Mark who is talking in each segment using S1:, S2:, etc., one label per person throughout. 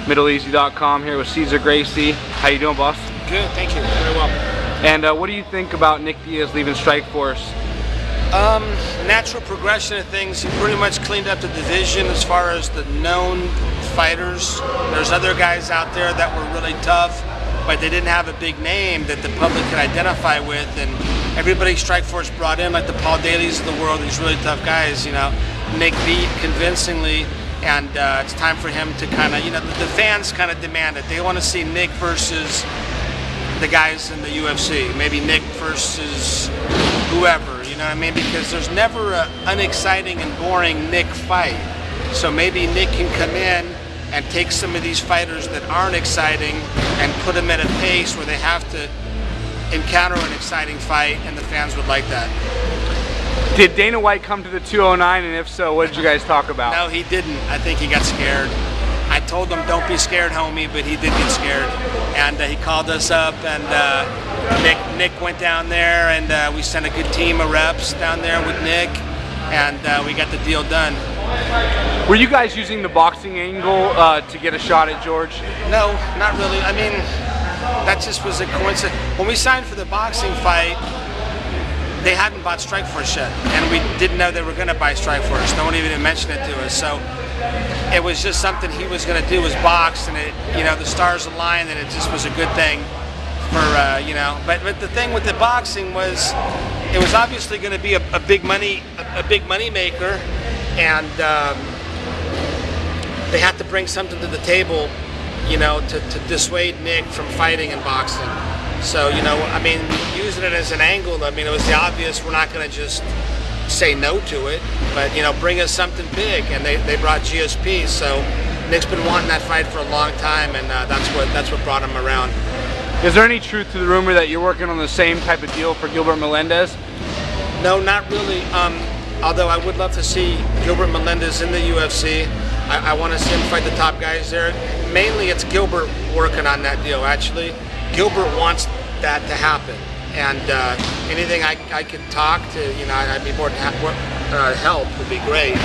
S1: MiddleEasy.com here with Cesar Gracie. How you doing, boss?
S2: Good, thank you. Very well.
S1: And what do you think about Nick Diaz leaving Strikeforce?
S2: Natural progression of things. He pretty much cleaned up the division as far as the known fighters. There's other guys out there that were really tough, but they didn't have a big name that the public could identify with. And everybody Strikeforce brought in, like the Paul Daly's of the world, these really tough guys, you know. Nick beat convincingly, and it's time for him to kind of, you know, the fans kind of demand it. They want to see Nick versus the guys in the UFC. Maybe Nick versus whoever, you know what I mean? Because there's never an unexciting and boring Nick fight. So maybe Nick can come in and take some of these fighters that aren't exciting and put them at a pace where they have to encounter an exciting fight, and the fans would like that.
S1: Did Dana White come to the 209, and if so, what did you guys talk about?
S2: No, he didn't. I think he got scared. I told him, don't be scared, homie, but he did get scared. And he called us up, and Nick went down there, and we sent a good team of reps down there with Nick, and we got the deal done.
S1: Were you guys using the boxing angle to get a shot at George?
S2: No, not really. I mean, that just was a coincidence. When we signed for the boxing fight, they hadn't bought Strikeforce yet, and we didn't know they were going to buy Strikeforce. No one even mentioned it to us. So it was just something he was going to do, was box, and it, you know, the stars aligned, and it just was a good thing for you know. But the thing with the boxing was, it was obviously going to be a big money maker, and they had to bring something to the table, you know, to dissuade Nick from fighting in boxing. So, you know, I mean, using it as an angle, I mean, it was the obvious, we're not going to just say no to it, but, you know, bring us something big, and they brought GSP, so Nick's been wanting that fight for a long time, and that's what brought him around.
S1: Is there any truth to the rumor that you're working on the same type of deal for Gilbert Melendez?
S2: No, not really, although I would love to see Gilbert Melendez in the UFC. I want to see him fight the top guys there. Mainly it's Gilbert working on that deal, actually. Gilbert wants that to happen, and anything I could talk to, you know, I'd be more than help would be great.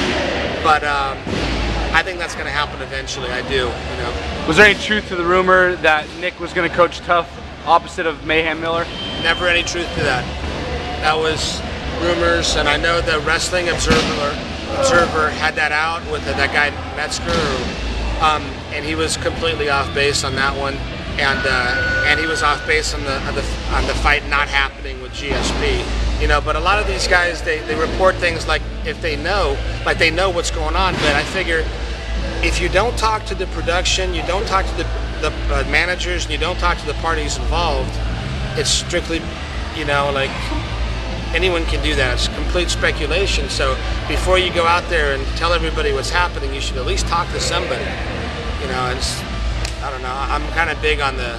S2: But I think that's going to happen eventually. I do, you know.
S1: Was there any truth to the rumor that Nick was going to coach Tough opposite of Mayhem Miller?
S2: Never any truth to that. That was rumors, and I know the Wrestling Observer had that out with that guy Metzger, and he was completely off base on that one. And he was off base on the fight not happening with GSP, you know. But a lot of these guys, they report things like if they know, like they know what's going on. But I figure if you don't talk to the production, you don't talk to the managers, and you don't talk to the parties involved, it's strictly, you know, like anyone can do that. It's complete speculation. So before you go out there and tell everybody what's happening, you should at least talk to somebody, you know. I don't know, I'm kind of big on the,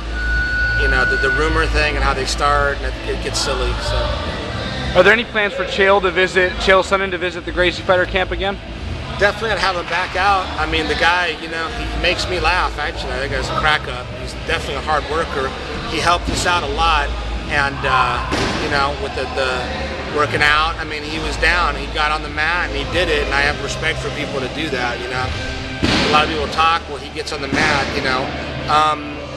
S2: you know, the rumor thing and how they start, and it gets silly, so.
S1: Are there any plans for Chael Sonnen to visit the Gracie Fighter camp again?
S2: Definitely I'd have him back out. I mean, the guy, you know, he makes me laugh, actually. I think he's a crack up. He's definitely a hard worker. He helped us out a lot, and, you know, with the working out, I mean, he was down, he got on the mat, and he did it, and I have respect for people to do that, you know. A lot of people talk, well, he gets on the mat, you know.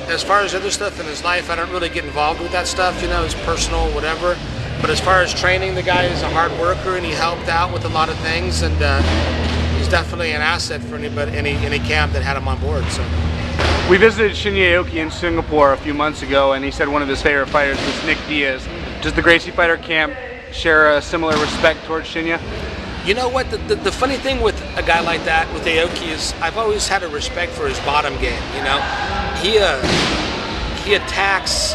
S2: As far as other stuff in his life, I don't really get involved with that stuff, you know, it's personal, whatever. But as far as training, the guy is a hard worker, and he helped out with a lot of things, and he's definitely an asset for anybody, any camp that had him on board. So.
S1: We visited Shinya Aoki in Singapore a few months ago, and he said one of his favorite fighters was Nick Diaz. Does the Gracie Fighter camp share a similar respect towards Shinya?
S2: You know what, the funny thing with a guy like that, with Aoki, is I've always had a respect for his bottom game, you know. He attacks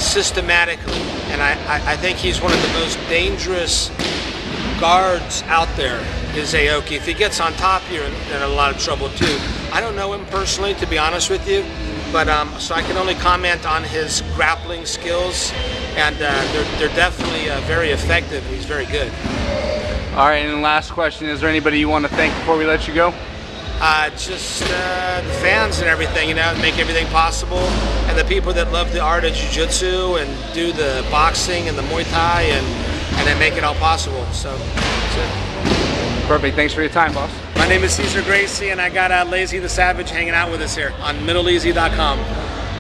S2: systematically, and I think he's one of the most dangerous guards out there, is Aoki. If he gets on top, you're in a lot of trouble too. I don't know him personally, to be honest with you, but so I can only comment on his grappling skills, and they're definitely very effective, and he's very good.
S1: All right, and the last question, is there anybody you want to thank before we let you go?
S2: Just the fans and everything, you know, make everything possible, and the people that love the art of jiu-jitsu and do the boxing and the Muay Thai and then make it all possible. So that's it.
S1: Perfect. Thanks for your time, boss.
S2: My name is Cesar Gracie, and I got Lazy the Savage hanging out with us here on MiddleEasy.com.